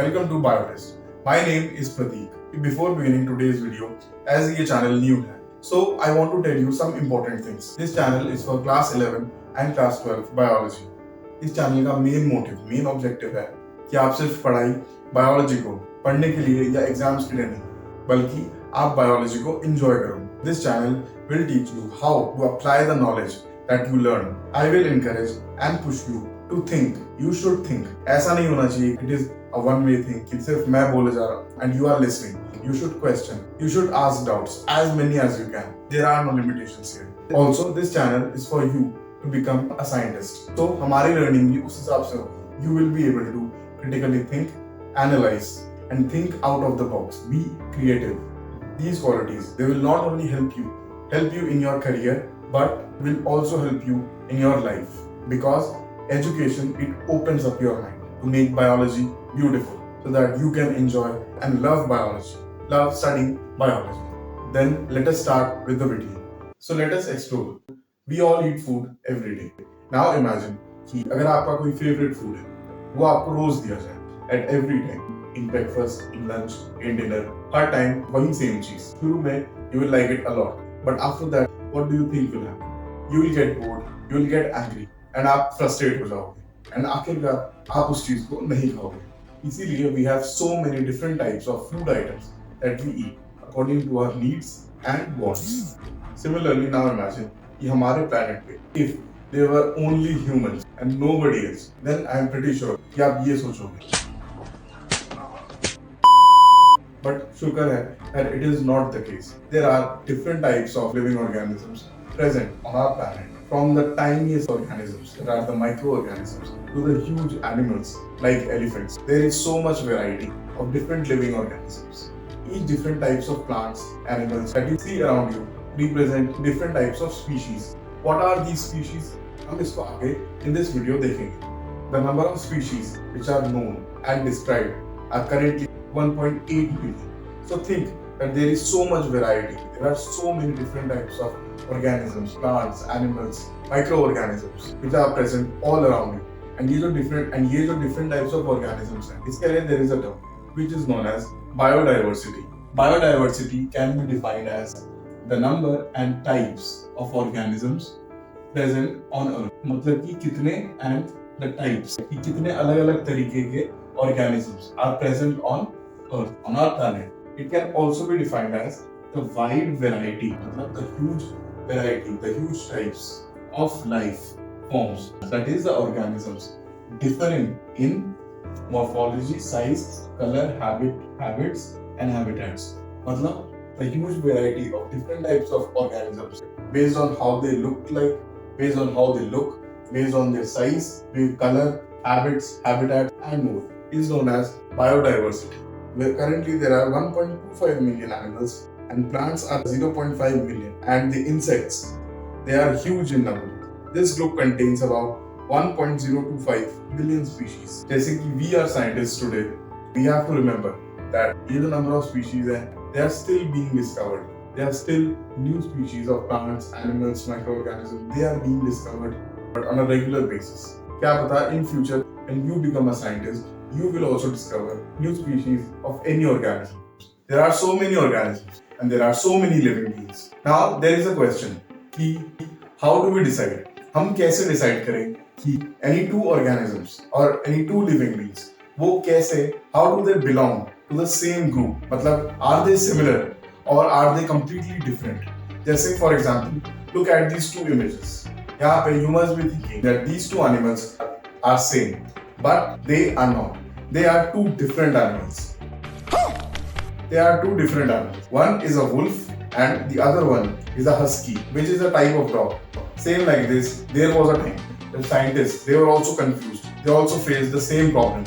welcome to Bio-Tist. My name is Prateek. Before beginning today's video, as ये channel new है, so I want to tell you some important things. This channel is for class 11 and class 12 biology. इस channel का main objective है कि आप सिर्फ पढ़ाई biology को पढ़ने के लिए या exams के लिए नहीं, बल्कि आप biology को enjoy करो. This channel will teach you how to apply the knowledge that you learn. I will encourage and push you to think. You should think. ऐसा नहीं होना चाहिए. It is a one-way thing कि सिर्फ मैं बोले जा रहा हूँ and you are listening. You should question. You should ask doubts as many as you can. There are no limitations here. Also, this channel is for you to become a scientist. So हमारी learning भी उस हिसाब से होगी. You will be able to critically think, analyze, and think out of the box. Be creative. These qualities, they will not only help you in your career, but will also help you in your life. Because education, it opens up your mind to make biology beautiful so that you can enjoy and love biology, love studying biology. Then let us start with the video. So let us explore. We all eat food every day. Now imagine कि अगर आपका कोई favorite food है, वो आपको रोज दिया जाए at every time, in breakfast, in lunch, in dinner, her time वही same चीज. शुरू में you will like it a lot, but after that, what do you think will happen? You will get bored, you will get angry, and आप frustrated हो जाओगे. And आखिरकार आप उस चीज को नहीं खाओगे. इसीलिए we have so many different types of food items that we eat according to our needs and wants. Similarly, now imagine कि हमारे planet पे if there were only humans and nobody else, then I am pretty sure कि आप ये सोचोगे. But शुक्र है that it is not the case. There are different types of living organisms present on our planet. From the tiniest organisms, that are the microorganisms, to the huge animals like elephants. There is so much variety of different living organisms. Each different types of plants, animals that you see around you represent different types of species. What are these species? हम इसको आगे in this video देखेंगे. The number of species which are known and described are currently 1.8 billion. So think that there is so much variety. There are so many different types of organisms, plants, animals, microorganisms which are present all around you. And ये जो different types of organisms हैं, इसके लिए there is a term which is known as biodiversity. Biodiversity can be defined as the number and types of organisms present on Earth. मतलब कि कितने and the types, कि कितने अलग-अलग तरीके के organisms are present on Earth, on our planet. It can also be defined as the wide variety, मतलब the huge variety, the huge types of life forms. That is the organisms differing in morphology, size, color, habits, and habitats. मतलब the huge variety of different types of organisms based on how they look like, based on how they look, based on their size, color, habits, habitat, and more is known as biodiversity. Where currently there are 1.25 million animals and plants are 0.5 million, and the insects, they are huge in number. This group contains about 1.025 billion species. जैसे कि we are scientists today, we have to remember that ये जो number of species है, they are still being discovered. There are still new species of plants, animals, microorganisms. They are being discovered, but on a regular basis. क्या पता in future when you become a scientist, you will also discover new species of any organism. There are so many organisms and there are so many living beings. Now there is a question कि how do we decide? हम कैसे decide करें कि any two organisms or any two living beings वो कैसे, how do they belong to the same group? मतलब are they similar or are they completely different? जैसे for example, look at these two images. यहाँ पे you must be thinking that these two animals are same, but they are not. They are two different animals. They are two different animals. One is a wolf and the other one is a husky, which is a type of dog. Same like this, there was a time the scientists, they were also confused. They also faced the same problem.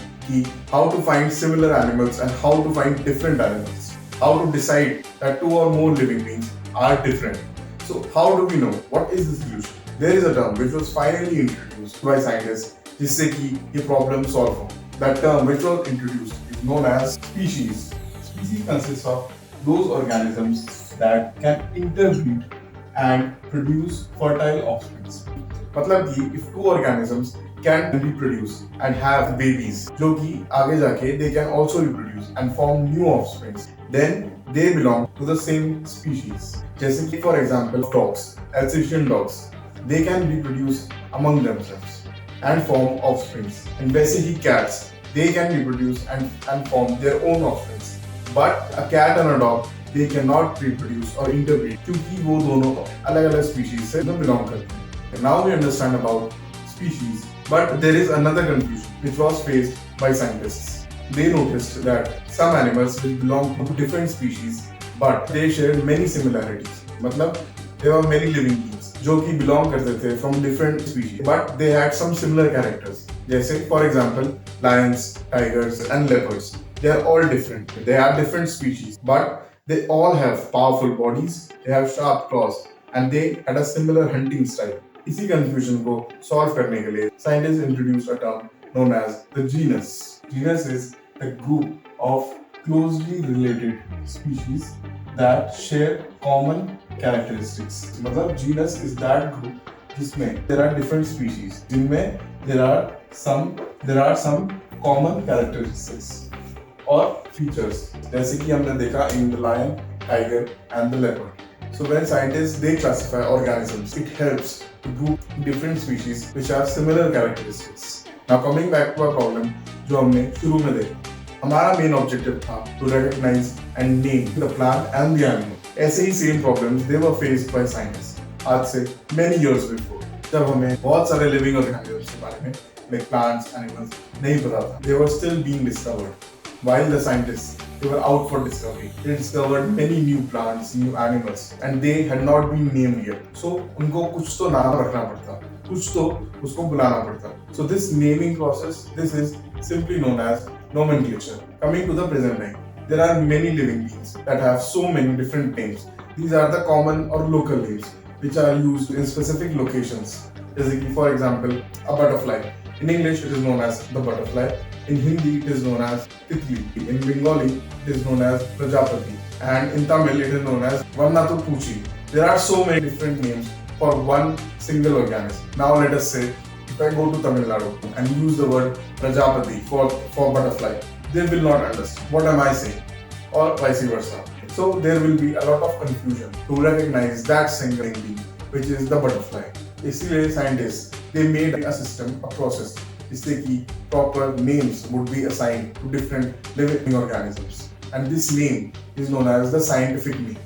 How to find similar animals and how to find different animals. How to decide that two or more living beings are different. So how do we know? What is the solution? There is a term which was finally introduced by scientists जिससे कि ये problem solve हो. That term which was introduced is known as species. Species consists of those organisms that can interbreed and produce fertile offspring. मतलब कि if two organisms can reproduce and have babies, जो कि आगे जाके they can also reproduce and form new offspring, then they belong to the same species. जैसे कि for example dogs, Alsatian dogs, they can reproduce among themselves and form offspring. And वैसे ही cats, they can reproduce and form their own offspring. But a cat and a dog, they cannot reproduce or interbreed क्योंकि वो दोनों अलग-अलग species से belong करते हैं. Now we understand about species, but there is another confusion which was faced by scientists. They noticed that some animals will belong to different species, but they share many similarities. मतलब there were many living beings जो कि belong करते थे from different species, but they had some similar characters. जैसे for example lions, tigers, and leopards. They are all different. They are different species, but they all have powerful bodies. They have sharp claws, and they had a similar hunting style. इसी confusion को solve करने के लिए scientists introduced a term known as the genus. Genus is a group of closely related species that share common characteristics. मतलब genus is that group जिसमें there are different species, जिनमें there are some common characteristics or features. जैसे कि हमने देखा in the lion, tiger, and the leopard. So when scientists they classify organisms, it helps to group different species which have similar characteristics. Now coming back to our problem जो हमने शुरू में देखा, हमारा main objective था to recognize and name the plant and the animal. ऐसे ही same problems they were faced by scientists आज से many years before. जब हमें बहुत सारे living organisms के बारे में like plants, animals नहीं पता था. They were still being discovered. While the scientists they were out for discovery, they discovered many new plants, new animals, and they had not been named yet. So उनको कुछ तो नाम रखना पड़ता, कुछ तो उसको बुलाना पड़ता. So this naming process, this is simply known as nomenclature. Coming to the present time, there are many living beings that have so many different names. These are the common or local names which are used in specific locations. जैसे कि for example, a butterfly. In English, it is known as the butterfly. In Hindi, it is known as Titli. In Bengali, it is known as Prajapati. And in Tamil, it is known as Vannathu Puchi. There are so many different names for one single organism. Now let us say, if I go to Tamil Nadu and use the word Prajapati for butterfly, they will not understand what am I saying, or vice versa. So there will be a lot of confusion to recognize that single being, which is the butterfly. इसीलिए scientists they made a system, a process, जिससे कि proper names would be assigned to different living organisms, and this name is known as the scientific name.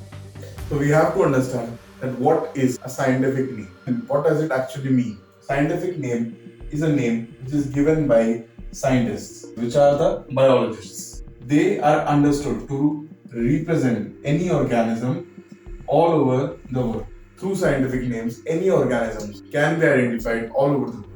So we have to understand that what is a scientific name and what does it actually mean. Scientific name is a name which is given by scientists, which are the biologists. They are understood to represent any organism all over the world. Through scientific names, any organisms can be identified all over the world.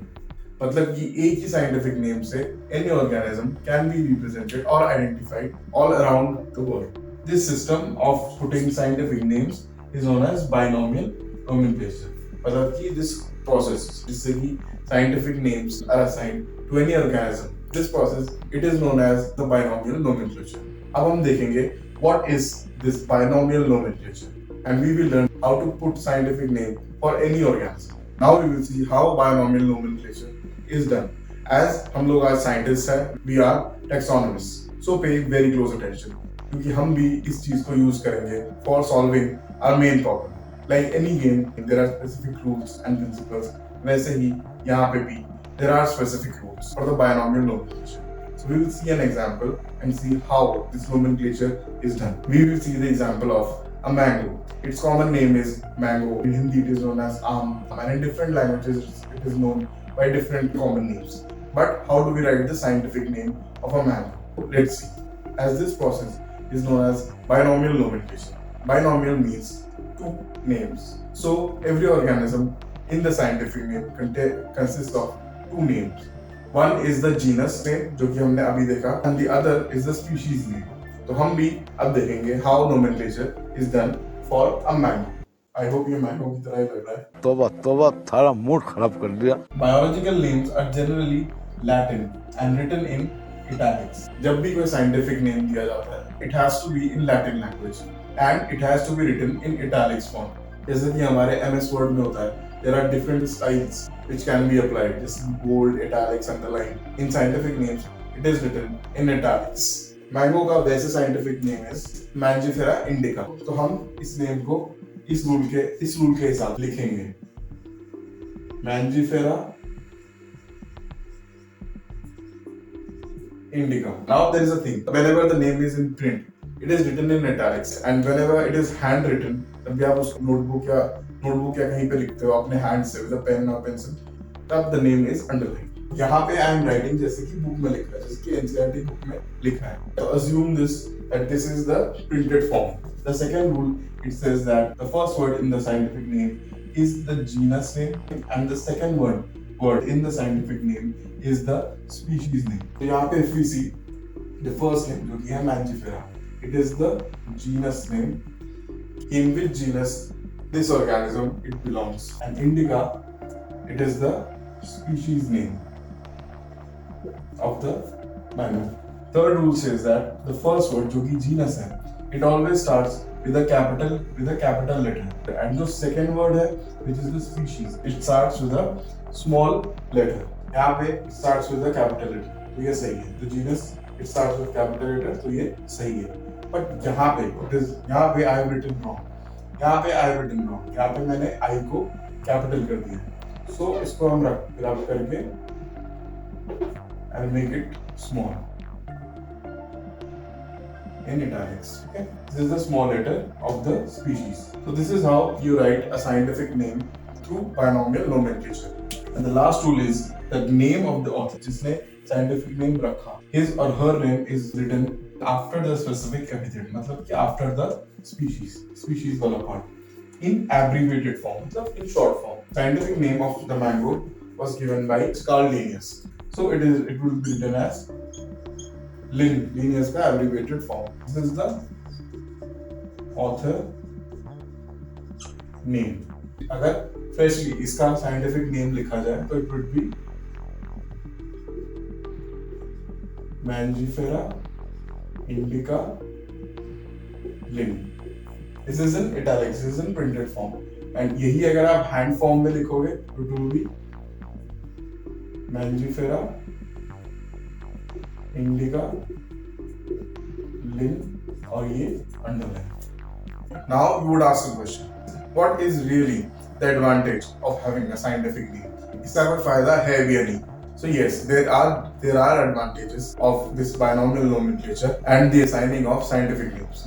मतलब कि एक ही scientific name से any organism can be represented or identified all around the world. This system of putting scientific names is known as binomial nomenclature. मतलब कि this process जिससे कि scientific names are assigned to any organism. This process it is known as the binomial nomenclature. अब हम देखेंगे what is this binomial nomenclature. And we will learn how to put scientific name for any organism. Now we will see how binomial nomenclature is done. As हम लोग आज scientists हैं, we are taxonomists. So pay very close attention, क्योंकि हम भी इस चीज को use करेंगे for solving our main problem. Like any game, there are specific rules and principles. वैसे ही यहाँ पे भी there are specific rules for the binomial nomenclature. So we will see an example and see how this nomenclature is done. We will see the example of a mango. Its common name is mango. In Hindi, it is known as aam, and in different languages, it is known by different common names. But how do we write the scientific name of a mango? Let's see. As this process is known as binomial nomenclature. Binomial means two names. So every organism in the scientific name consists of two names. One is the genus name, जो कि हमने अभी देखा, and the other is the species name. तो हम भी अब देखेंगे how nomenclature is done for a mango. I hope ये mango की तरह ही लग रहा है. तोबा थारा मूड खराब कर दिया. Biological names are generally Latin and written in italics. जब भी कोई scientific name दिया जाता है, it has to be in Latin language and it has to be written in italics form. जैसे कि हमारे MS वर्ड में होता है, there are different styles which can be applied, जैसे bold, italics, underline. In scientific names, it is written in italics. Mango का वैसे scientific name है मैंजिफेरा इंडिका। तो हम इस नेम को इस रूल के हिसाब लिखेंगे, मैंजिफेरा indica. Now there is a thing. Whenever the name is in print, it is written in italics, and whenever it is handwritten, जब भी आप उस नोटबुक या कहीं पे लिखते हो अपने हैंड से विद पेन और पेंसिल, तब द नेम इज अंडरलाइन। यहाँ पे आई एम राइटिंग जैसे कि बुक में लिखा है, जैसे कि एनसीईआरटी बुक में लिखा है। तो assume this that this is the printed form. The second rule, it says that the first word in the scientific name is the genus name, and the second word in the scientific name is the species name. So यहाँ पे if we see the first name जो कि है Mangifera, it is the genus name. In which genus this organism it belongs, and Indica, it is the species name of the mammal. Third rule says that the first word जो कि genus है, it always starts with a capital letter, and the second word है which is the species, it starts with a small letter. यहाँ पे it starts with a capital letter, तो ये सही है। The genus it starts with capital letter, तो ये सही है। But यहाँ पे I have written wrong. यहाँ पे मैंने I को capital कर दिया है। So इसको हम रब करके and make it small in italics. Okay, this is the small letter of the species. So this is how you write a scientific name through binomial nomenclature. And the last rule is that name of the author, जिसने scientific name रखा, his or her name is written after the specific epithet, मतलब कि after the species वाला part, in abbreviated form, मतलब in short form. Scientific name of the mango was given by Carl Linnaeus. So it will be written as Linnaeus का abbreviated form. This is the author name. अगर freshly इसका scientific name लिखा जाए तो it would be Mangifera indica Linn. This is in italics, this is in printed form, and यही अगर आप hand form में लिखोगे तो it will be Mangifera indica Linn, और ये underline. Now you would ask a question, what is really the advantage of having a scientific name? इसका कोई फायदा है भी या नहीं? So yes, there are advantages of this binomial nomenclature and the assigning of scientific names.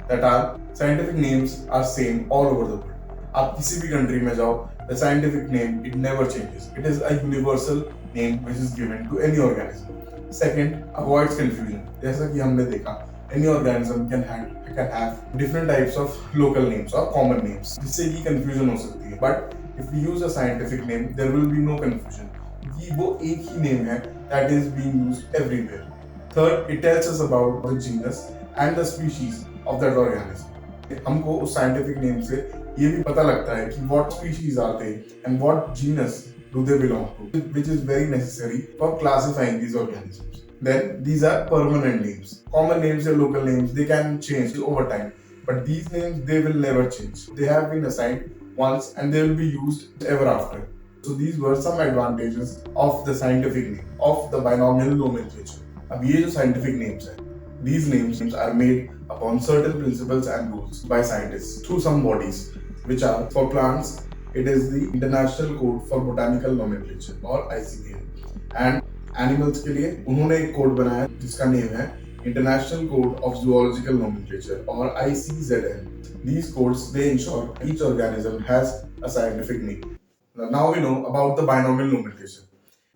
Scientific names are same all over the world. आप किसी भी country में जाओ, the scientific name it never changes. It is a universal name which is given to any organism. Second, avoids confusion. जैसा कि हमने देखा, any organism can have different types of local names or common names, जिससे कि confusion हो सकती है. But if we use a scientific name, there will be no confusion. कि वो एक ही name है that is being used everywhere. Third, it tells us about the genus and the species of that organism. हमको उस scientific name से ये भी पता लगता है कि what species are they and what genus do they belong to, which is very necessary for classifying these organisms. Then these are permanent names. Common names or local names, they can change over time, but these names they will never change. They have been assigned once and they will be used ever after. So these were some advantages of the scientific name, of the binomial nomenclature. अब ये जो scientific names हैं, these names are made upon certain principles and rules by scientists through some bodies, which are for plants, it is the International Code for Botanical Nomenclature or ICBN, and animals के लिए उन्होंने एक code बनाया जिसका name है international code of zoological nomenclature और ICZN. These codes they ensure each organism has a scientific name. Now we know about the binomial nomenclature,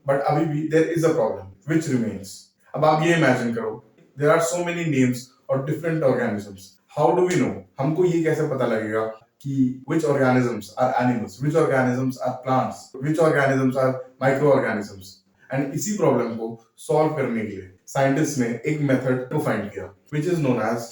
but अभी भी there is a problem which remains. अब आप ये imagine करो, there are so many names of different organisms. How do we know? हमको ये कैसे पता लगेगा कि which organisms are animals, which organisms are plants, which organisms are microorganisms? And इसी प्रॉब्लम को सॉल्व करने के लिए साइंटिस्ट ने एक मेथड को फाइंड किया which is known as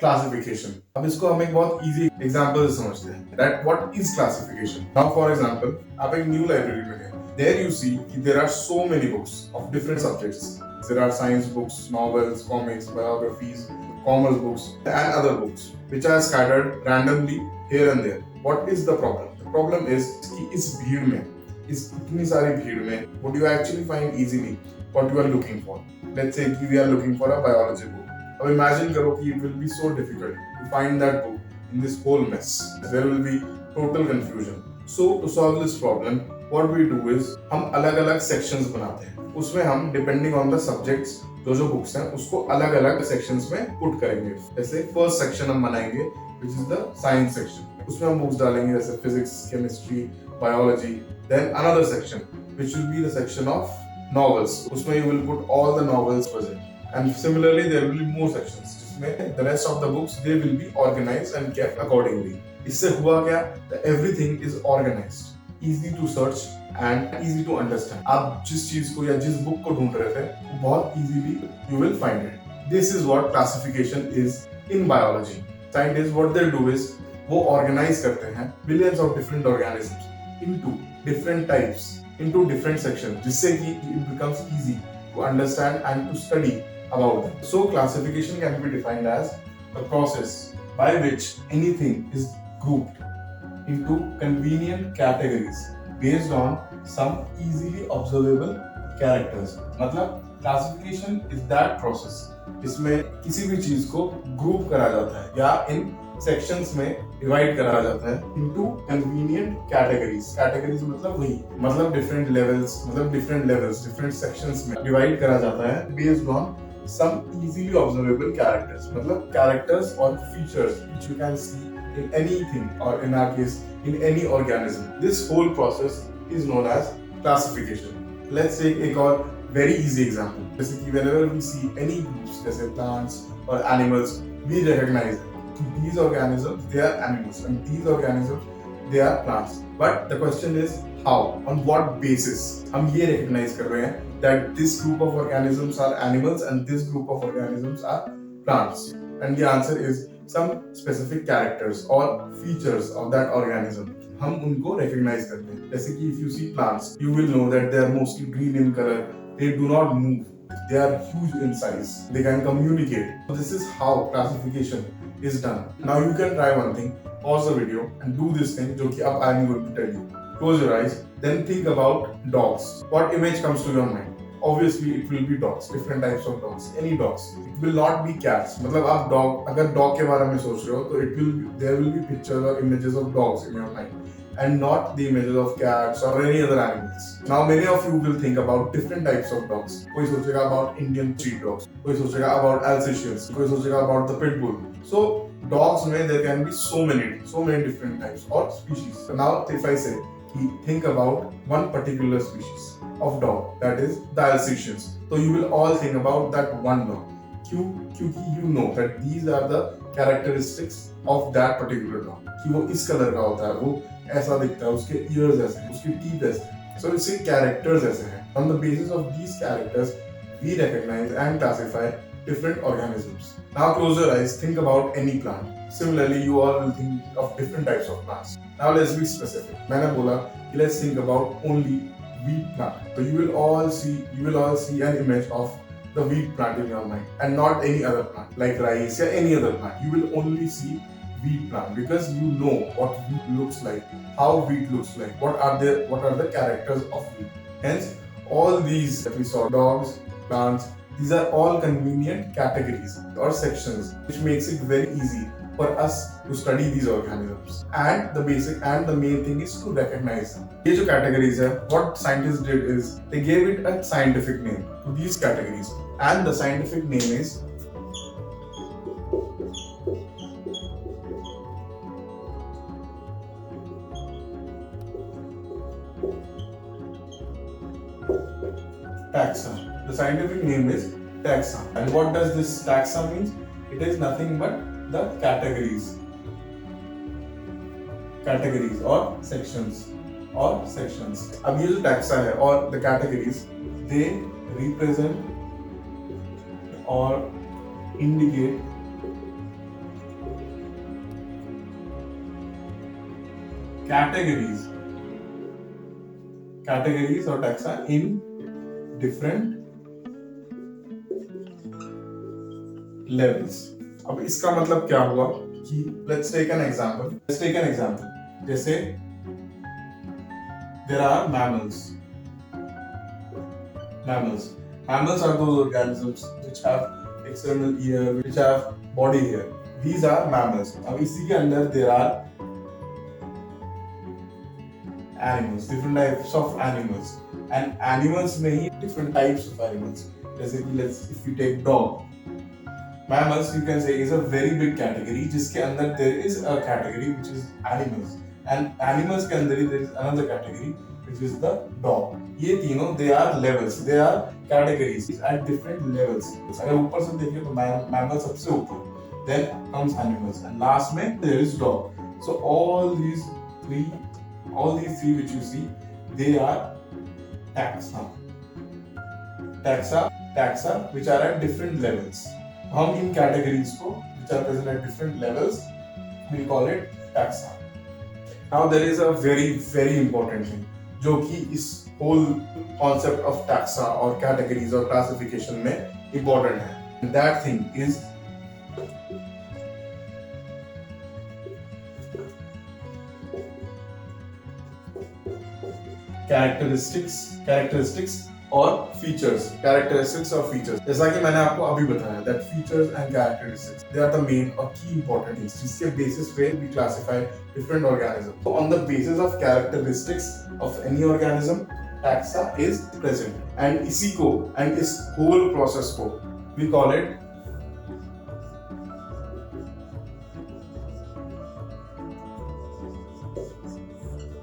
classification. अब इसको हम एक बहुत इजी एग्जांपल से समझते हैं that what is classification. Now for example, आप एक न्यू लाइब्रेरी में गए, देयर यू सी कि there are so many books of different subjects. There are science books, novels, comics, biographies, commerce books and other books which are scattered randomly here and there. What is the problem? The problem is कि इस भीड़ में, इस इतनी सारी भीड़ में, would you actually find easily what you are looking for? Let's say we are looking for a biology book. अब imagine करो कि it will be so difficult to find that book in this whole mess. There will be total confusion. So to solve this problem, what we do is हम अलग-अलग sections बनाते हैं. उसमें हम depending on the subjects जो books हैं उसको अलग-अलग sections में put करेंगे. जैसे first section हम बनाएंगे which is the science section. उसमें हम books डालेंगे जैसे physics, chemistry, biology. Then another section which will be the section of novels. उसमें you will put all the novels present. And similarly, there will be more sections जिसमें the rest of the books they will be organized and kept accordingly. इससे हुआ क्या? That everything is organized, easy to search and easy to understand. आप जिस चीज को या जिस बुक को ढूंढ रहे थे, वो बहुत easily you will find it. This is what classification is in biology. Scientists what they do is वो organize करते हैं billions of different organisms into different types, into different sections, जिससे कि it becomes easy to understand and to study about them. So classification can be defined as the process by which anything is grouped into convenient categories based on some easily observable characters. मतलब classification is that process जिसमें किसी भी चीज को group करा जाता है या इन सेक्शंस में डिवाइड करा जाता है इनटू कन्वीनियंट कैटेगरीज। कैटेगरीज मतलब वही, मतलब डिफरेंट लेवल्स डिफरेंट सेक्शंस में डिवाइड करा जाता है based on some easily observable characters, मतलब characters or features which you can see in anything or in our case in any organism. This whole process is known as classification. Let's take एक और very easy example. जैसे कि whenever we see any groups जैसे plants or animals, we recognize these organisms they are animals and these organisms they are plants. But the question is how, on what basis हम ये recognize कर रहे हैं that this group of organisms are animals and this group of organisms are plants? And the answer is some specific characters or features of that organism. हम उनको recognize करते हैं. जैसे कि if you see plants, you will know that they are mostly green in color. They do not move. They are huge in size. They can communicate. So this is how classification is done. Now you can try one thing. Pause the video and do this thing जो कि अब I am going to tell you. Close your eyes. Then think about dogs. What image comes to your mind? Obviously, it will be dogs. Different types of dogs. Any dogs. It will not be cats. मतलब आप dog, अगर dog के बारे में सोच रहे हो, तो there will be pictures or images of dogs in your mind, and not the images of cats or any other animals. Now, many of you will think about different types of dogs. कोई सोचेगा about Indian street dogs. कोई सोचेगा about Alsatians. कोई सोचेगा about the pit bull. So dogs में there can be so many different types or species. So now, if I say think about one particular species of dog, that is the Alsatians. So you will all think about that one dog. क्योंकि you know that these are the characteristics of that particular dog. कि वो इस colour का होता है, वो ऐसा दिखता है, उसके ears ऐसे हैं, उसकी teeth ऐसे हैं. So इसके characters ऐसे हैं. On the basis of these characters, we recognize and classify different organisms. Now close your eyes, think about any plant. Similarly, you all will think of different types of plants. Now let's be specific. मैंने बोला कि let's think about only wheat plant. So you will all see an image of the wheat plant in your mind and not any other plant like rice or any other plant. You will only see wheat plant because you know what wheat looks like, how wheat looks like, what are the characters of wheat. Hence, all these that we saw, dogs, plants, these are all convenient categories or sections which makes it very easy for us to study these organisms. And the main thing is to recognize them. ये जो categories है, what scientists did is they gave it a scientific name to these categories, and the scientific name is taxa. The scientific name is taxa. And what does this taxa means? It is nothing but the categories or sections. अब ये जो taxa है और the categories, they represent or indicate categories or taxa in different levels. अब इसका मतलब क्या हुआ कि let's take an example. जैसे there are mammals are those organisms which have external ear, which have body hair. These are mammals. अब इसी के अंदर there are animals, different types of animals, and animals में ही different types of animals. जैसे कि if you take dog, mammals you can say is a very big category जिसके अंदर there is a category which is animals, and animals के अंदर ही there is another category which is the dog. ये तीनों they are levels, they are categories at different levels. अगर ऊपर से देखिए तो mammals सबसे ऊपर, then comes animals, and last में there is dog. So all these three which you see, they are taxa which are at different levels. हम इन categories को which are present at different levels, we call it taxa. Now there is a very very important thing जो कि इस whole concept of taxa or categories or classification में important है. And that thing is characteristics और features. जैसा कि मैंने आपको अभी बताया that features and characteristics, they are the main or key important things जिसके basis पे we classify different organisms. So on the basis of characteristics of any organism, taxa is present, and इसी को and इस whole process को we call it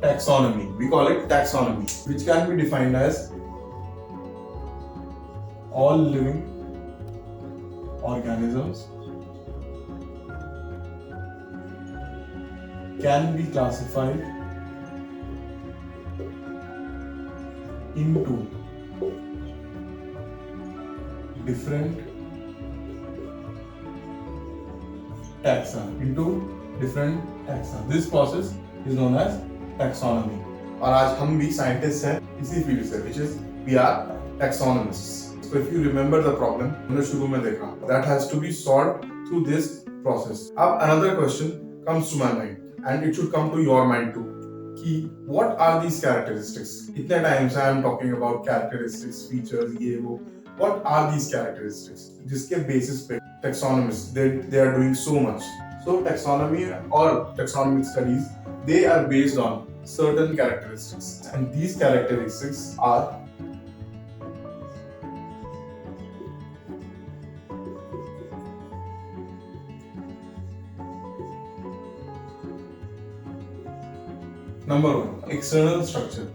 taxonomy. We call it taxonomy, which can be defined as all living organisms can be classified into different taxa. This process is known as taxonomy. और आज हम भी scientist हैं इसी field से, which is we are taxonomists. So if you remember the problem हमने शुरू में देखा, that has to be solved through this process. अब another question comes to my mind, and it should come to your mind too, कि what are these characteristics? इतने time से I am talking about characteristics, features, ये वो. What are these characteristics? जिसके basis पे taxonomists they are doing so much. So taxonomy or taxonomic studies, they are based on certain characteristics, and these characteristics are number one, external structure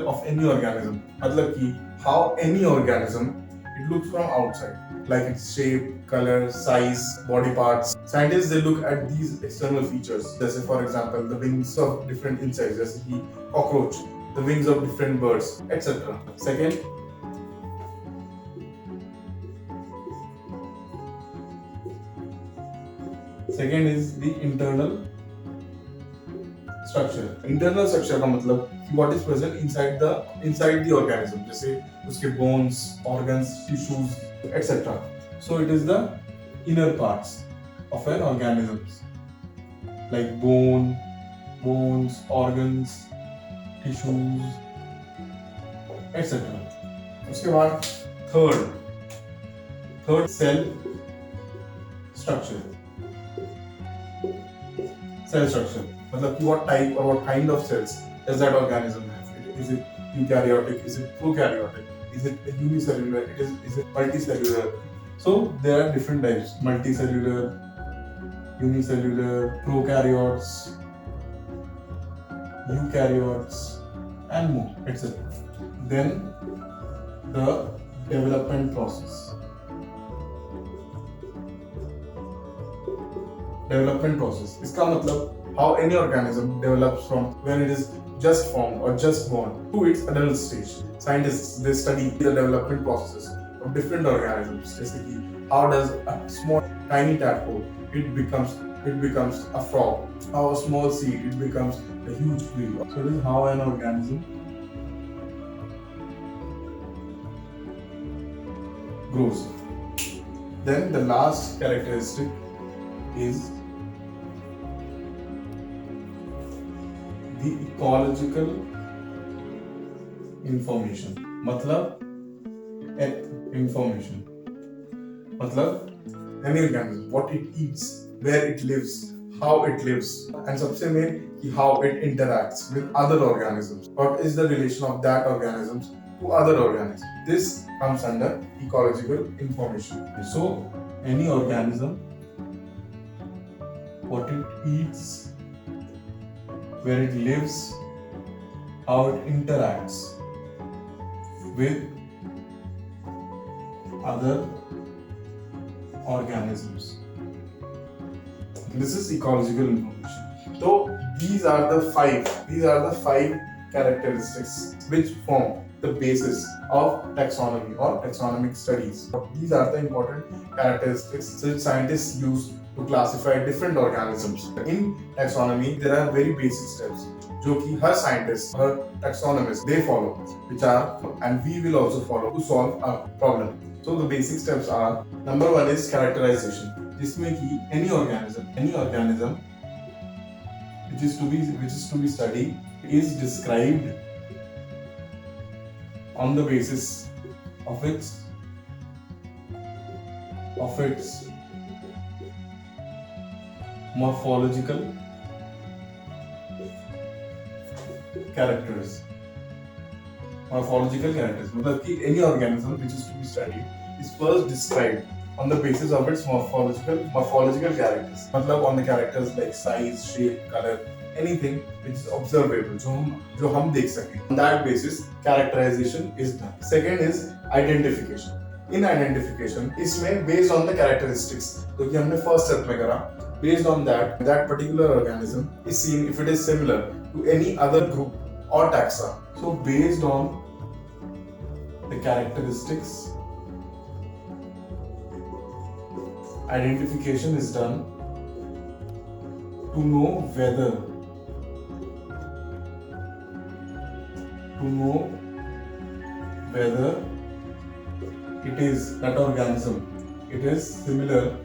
of any organism. मतलब कि how any organism it looks from outside, like its shape, color, size, body parts. Scientists they look at these external features. जैसे for example the wings of different insects, जैसे कि cockroach, the wings of different birds, etc. Second is the internal structure का मतलब what is present inside the organism, जैसे उसके bones, organs, tissues, etc. So it is the inner parts of an organism, like bones, organs, tissues, etc. उसके बाद third cell structure. मतलब कि what type or what kind of cells does that organism have? Is it eukaryotic? Is it prokaryotic? Is it unicellular? Is it multicellular? So there are different types: multicellular, unicellular, prokaryotes, eukaryotes, and more, etc. Then the development process. इसका मतलब how any organism develops from when it is just formed or just born to its adult stage. Scientists they study the development processes of different organisms. जैसे कि how does a small tiny tadpole it becomes a frog, how a small seed it becomes a huge tree. So this is how an organism grows. Then the last characteristic is the ecological information. मतलब information. मतलब any organism, what it eats, where it lives, how it lives, and सबसे main how it interacts with other organisms. What is the relation of that organisms to other organisms? This comes under ecological information. So any organism, what it eats, where it lives, how it interacts with other organisms. This is ecological information. So these are the five characteristics which form the basis of taxonomy or taxonomic studies. These are the important characteristics which scientists use to classify different organisms. In taxonomy, there are very basic steps जो कि हर scientist, her taxonomist they follow, which are and we will also follow to solve a problem. So the basic steps are: number one is characterization, जिसमें कि any organism which is to be studied is described on the basis of its morphological characters. मतलब कि any organism which is to be studied is first described on the basis of its morphological characters. मतलब on the characters like size, shape, color, anything which is observable, जो हम देख सकें. On that basis, characterization is done. Second is identification. In identification, इसमें based on the characteristics, जो कि हमने first step में करा, based on that particular organism is seen if it is similar to any other group or taxa. So based on the characteristics, identification is done to know whether it is that organism, it is similar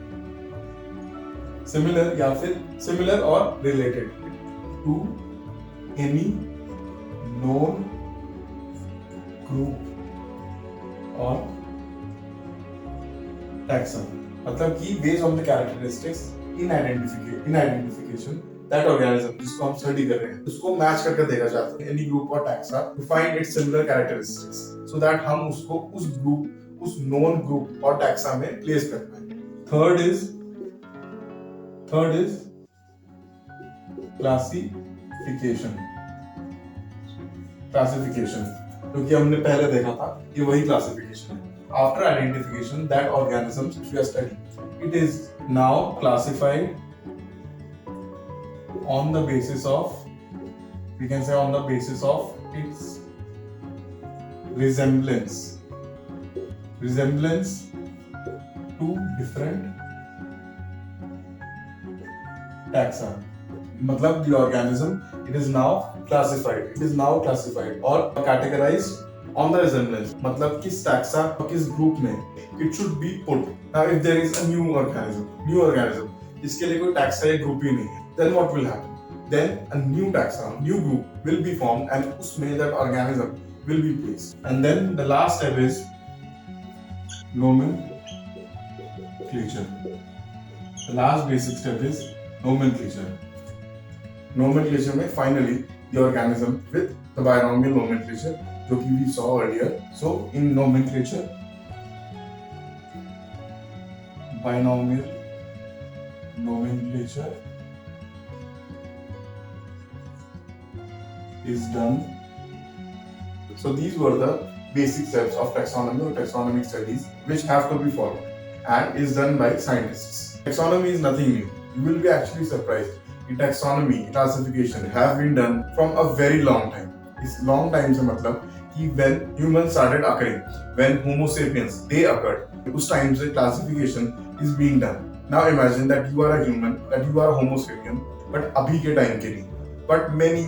या फिर similar or related to any known group or taxa. मतलब कि based on the characteristics in identification that organism जिसको हम study कर रहे हैं उसको मैच करके देखा जाता है any group or taxa to find its similar characteristics so that हम उसको उस known group और taxa में place कर पाएं. Third is classification क्योंकि हमने पहले देखा था ये वही classification है. After identification, that organisms which we are studying, it is now classified on the basis of, we can say on the basis of its resemblance to different taxa. मतलब the organism, it is now classified or categorized on the resemblance. मतलब किस taxa, किस group में it should be put. Now if there is a new organism, इसके लिए कोई taxa या group ही नहीं है, then what will happen? Then a new group will be formed and उसमें that organism will be placed. And then the last step is nomenclature. The last basic step is nomenclature. Nomenclature में finally the organism with the binomial nomenclature जो कि we saw earlier. So in nomenclature, binomial nomenclature is done. So these were the basic steps of taxonomy or taxonomic studies which have to be followed and is done by scientists. Taxonomy is nothing new. You will be actually surprised. In taxonomy, classification have been done from a very long time. It's long time से मतलब कि when humans started occurring, when Homo sapiens they occurred, उस time से classification is being done. Now imagine that you are a human, that you are a Homo sapien, but अभी के time के नहीं. but many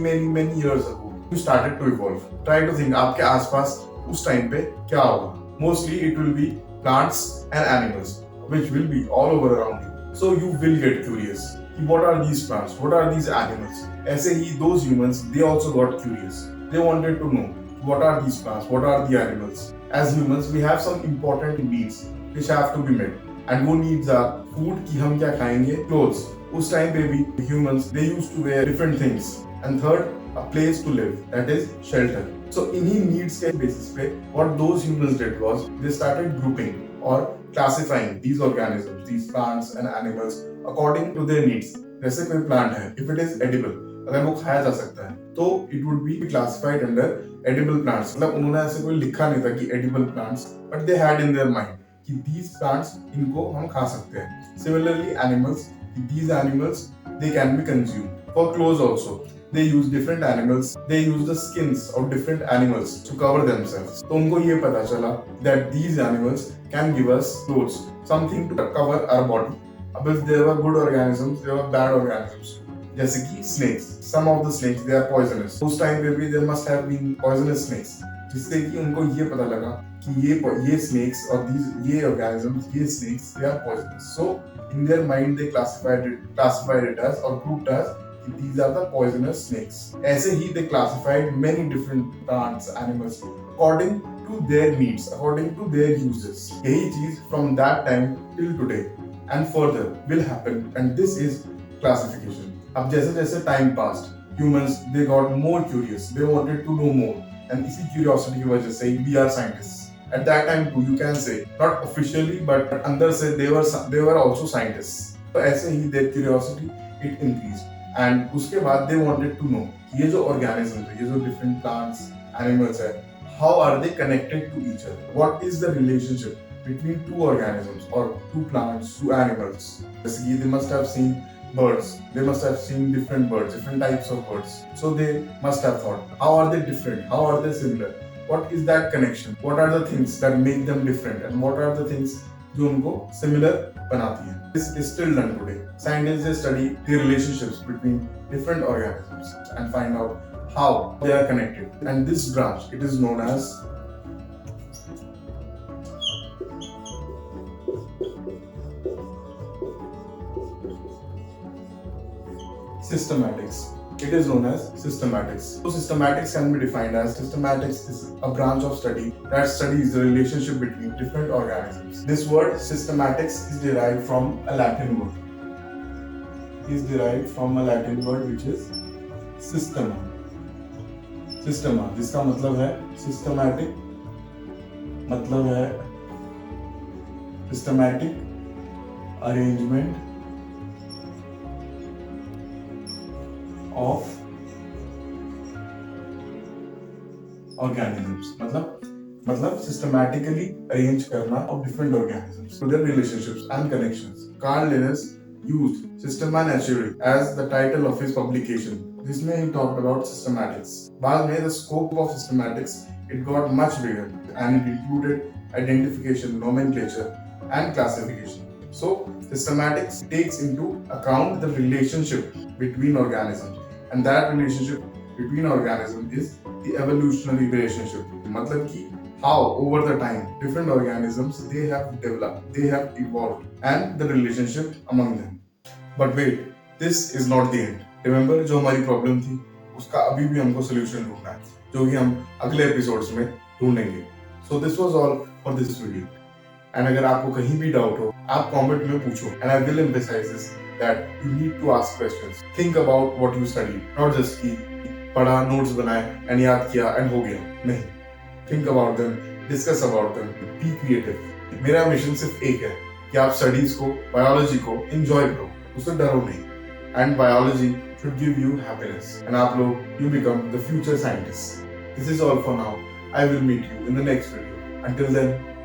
years ago you started to evolve. Try to think आपके आसपास उस time पे क्या होगा. Mostly it will be plants and animals which will be all over around you. So you will get curious. What are these plants? What are these animals? ऐसे ही those humans, they also got curious. They wanted to know what are these plants? What are the animals? As humans, we have some important needs which have to be met. And वो needs are food कि हम क्या खाएंगे, clothes. उस time पे भी humans they used to wear different things. And third, a place to live, that is shelter. So इन्हीं needs के basis पे what those humans did was they started grouping or classifying these organisms, these plants and animals according to their needs. जैसे कोई plant है, if it is edible, अगर वो खाया जा सकता है, तो it would be classified under edible plants. मतलब उन्होंने ऐसे कोई लिखा नहीं था कि edible plants, but they had in their mind कि these plants इनको हम खा सकते हैं. Similarly, animals, these animals they can be consumed. For clothes also, they use different animals. They use the skins of different animals to cover themselves. तो उनको ये पता चला that these animals can give us clothes, something to cover our body. अब if there were good organisms, there were bad organisms. जैसे कि snakes. Some of the snakes they are poisonous. उस time पे भी there must have been poisonous snakes. जिससे कि उनको ये पता लगा कि ये snakes और ये organisms, ये snakes they are poisonous. So in their mind they classified it as or grouped as these are the poisonous snakes. ऐसे ही they classified many different plants, animals according to their needs, according to their uses. यही चीज from that time till today and further will happen, and this is classification. अब जैसे जैसे time passed, humans they got more curious, they wanted to know more, and इसी curiosity की वजह से we are scientists. At that time too, you can say not officially but अंदर से they were also scientists. तो ऐसे ही their curiosity it increased. And उसके बाद they wanted to know ये जो organisms है, ये जो different plants, animals है, how are they connected to each other? What is the relationship between two organisms or two plants, two animals? जैसे कि they must have seen birds, they must have seen different birds, different types of birds. So they must have thought, how are they different? How are they similar? What is that connection? What are the things that make them different? And what are the things जो उनको similar बनाती हैं? This is still done today. Scientists they study the relationships between different organisms and find out how they are connected. And this branch, it is known as systematics. It is known as systematics. So systematics can be defined as systematics is a branch of study that studies the relationship between different organisms. This word systematics is derived from a Latin word. Is derived from a Latin word which is systema. Systema जिसका मतलब है systematic, मतलब है systematic arrangement of organisms. मतलब systematically arrange करना of different organisms to their relationships and connections. Carl Linnaeus used Systema Naturae as the title of his publication. जिसमें he talked about systematics. बाद में the scope of systematics it got much bigger and it included identification, nomenclature and classification. So systematics takes into account the relationship between organisms. And that relationship between organisms is the evolutionary relationship. मतलब कि how over the time different organisms they have developed, they have evolved, and the relationship among them. But wait, this is not the end. Remember जो हमारी problem थी, उसका अभी भी हमको solution ढूंढना है, जो कि हम अगले episodes में ढूंढेंगे. So this was all for this video. And अगर आपको कहीं भी doubt हो, आप comment में पूछो. And I will emphasize this that you need to ask questions. Think about what you studied, not just कि पढ़ा, notes बनाए and याद किया and हो गया. नहीं. Think about them, discuss about them, be creative. मेरा मिशन सिर्फ एक है कि आप studies को, biology को enjoy करो, उससे डरो नहीं. And biology should give you happiness. And आप लोग, you become the future scientists. This is all for now. I will meet you in the next video. Until then,